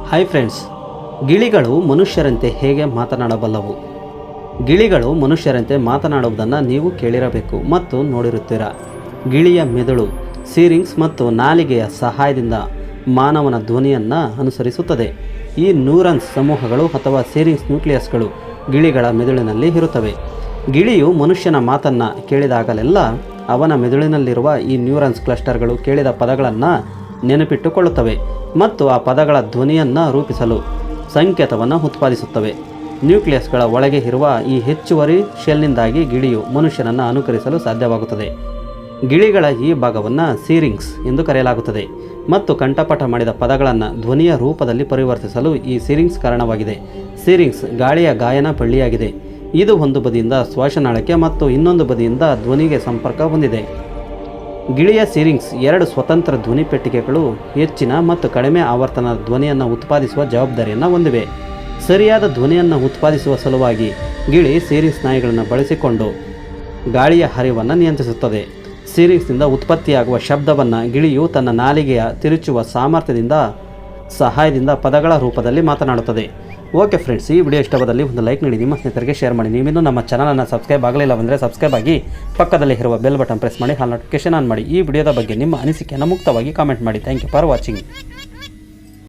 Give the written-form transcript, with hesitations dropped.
Hi friends, ಗಿಳಿಗಳು ಮನುಷ್ಯರಂತೆ ಹೇಗೆ ಮಾತನಾಡಬಲ್ಲವು? ಗಿಳಿಗಳು ಮನುಷ್ಯರಂತೆ ಮಾತನಾಡುವುದನ್ನು ನೀವು ಕೇಳಿರಬೇಕು ಮತ್ತು ನೋಡಿರುತ್ತೀರ. ಗಿಳಿಯ ಮೆದುಳು ಸೀರಿಂಗ್ಸ್ ಮತ್ತು ನಾಲಿಗೆಯ ಸಹಾಯದಿಂದ ಮಾನವನ ಧ್ವನಿಯನ್ನು ಅನುಸರಿಸುತ್ತದೆ. ಈ ನ್ಯೂರಾನ್ಸ್ ಸಮೂಹಗಳು ಅಥವಾ ಸೀರಿಂಗ್ಸ್ ನ್ಯೂಕ್ಲಿಯಸ್ಗಳು ಗಿಳಿಗಳ ಮೆದುಳಿನಲ್ಲಿ ಇರುತ್ತವೆ. ಗಿಳಿಯು ಮನುಷ್ಯನ ಮಾತನ್ನು ಕೇಳಿದಾಗಲೆಲ್ಲ ಅವನ ಮೆದುಳಿನಲ್ಲಿರುವ ಈ ನ್ಯೂರಾನ್ಸ್ ಕ್ಲಸ್ಟರ್ಗಳು ಕೇಳಿದ ಪದಗಳನ್ನು ನೆನಪಿಟ್ಟುಕೊಳ್ಳುತ್ತವೆ ಮತ್ತು ಆ ಪದಗಳ ಧ್ವನಿಯನ್ನು ರೂಪಿಸಲು ಸಂಕೇತವನ್ನು ಉತ್ಪಾದಿಸುತ್ತವೆ. ನ್ಯೂಕ್ಲಿಯಸ್ಗಳ ಒಳಗೆ ಇರುವ ಈ ಹೆಚ್ಚುವರಿ ಶೆಲ್ನಿಂದಾಗಿ ಗಿಳಿಯು ಮನುಷ್ಯನನ್ನು ಅನುಕರಿಸಲು ಸಾಧ್ಯವಾಗುತ್ತದೆ. ಗಿಳಿಗಳ ಈ ಭಾಗವನ್ನು ಸೀರಿಂಗ್ಸ್ ಎಂದು ಕರೆಯಲಾಗುತ್ತದೆ ಮತ್ತು ಕಂಠಪಾಠ ಮಾಡಿದ ಪದಗಳನ್ನು ಧ್ವನಿಯ ರೂಪದಲ್ಲಿ ಪರಿವರ್ತಿಸಲು ಈ ಸೀರಿಂಗ್ಸ್ ಕಾರಣವಾಗಿದೆ. ಸೀರಿಂಗ್ಸ್ ಗಾಳಿಯ ಗಾಯನ ಬಳ್ಳಿಯಾಗಿದೆ. ಇದು ಒಂದು ಬದಿಯಿಂದ ಶ್ವಾಸನಾಳಕ್ಕೆ ಮತ್ತು ಇನ್ನೊಂದು ಬದಿಯಿಂದ ಧ್ವನಿಗೆ ಸಂಪರ್ಕ ಹೊಂದಿದೆ. ಗಿಳಿಯ ಸೀರಿಂಗ್ಸ್ ಎರಡು ಸ್ವತಂತ್ರ ಧ್ವನಿ ಪೆಟ್ಟಿಗೆಗಳು ಹೆಚ್ಚಿನ ಮತ್ತು ಕಡಿಮೆ ಆವರ್ತನದ ಧ್ವನಿಯನ್ನು ಉತ್ಪಾದಿಸುವ ಜವಾಬ್ದಾರಿಯನ್ನು ಹೊಂದಿವೆ. ಸರಿಯಾದ ಧ್ವನಿಯನ್ನು ಉತ್ಪಾದಿಸುವ ಸಲುವಾಗಿ ಗಿಳಿ ಸೀರಿಂಗ್ಸ್ ಸ್ನಾಯುಗಳನ್ನು ಬಳಸಿಕೊಂಡು ಗಾಳಿಯ ಹರಿವನ್ನು ನಿಯಂತ್ರಿಸುತ್ತದೆ. ಸೀರಿಂಗ್ಸ್ನಿಂದ ಉತ್ಪತ್ತಿಯಾಗುವ ಶಬ್ದವನ್ನು ಗಿಳಿಯು ತನ್ನ ನಾಲಿಗೆಯ ತಿರುಚುವ ಸಹಾಯದಿಂದ ಪದಗಳ ರೂಪದಲ್ಲಿ ಮಾತನಾಡುತ್ತದೆ. ಓಕೆ ಫ್ರೆಂಡ್ಸ್, ಈ ವಿಡಿಯೋ ಇಷ್ಟವಾದಲ್ಲಿ ಒಂದು ಲೈಕ್ ನೀಡಿ, ನಿಮ್ಮ ಸ್ನೇಹಿತರಿಗೆ ಶೇರ್ ಮಾಡಿ. ನೀವಿನ್ನೂ ನಮ್ಮ ಚಾನಲನ್ನು ಸಬ್ಸ್ಕ್ರೈಬ್ ಆಗಲಿಲ್ಲವೆಂದರೆ ಸಬ್ಸ್ಕ್ರೈಬ್ ಆಗಿ ಪಕ್ಕದಲ್ಲಿ ಇರುವ ಬೆಲ್ ಬಟನ್ ಪ್ರೆಸ್ ಮಾಡಿ, ಹಾಲ್ ನೋಟಿಫಿಕೇಶನ್ ಆನ್ ಮಾಡಿ. ಈ ವಿಡಿಯೋದ ಬಗ್ಗೆ ನಿಮ್ಮ ಅನಿಸಿಕೆಯನ್ನು ಮುಕ್ತವಾಗಿ ಕಾಮೆಂಟ್ ಮಾಡಿ. Thank you for watching.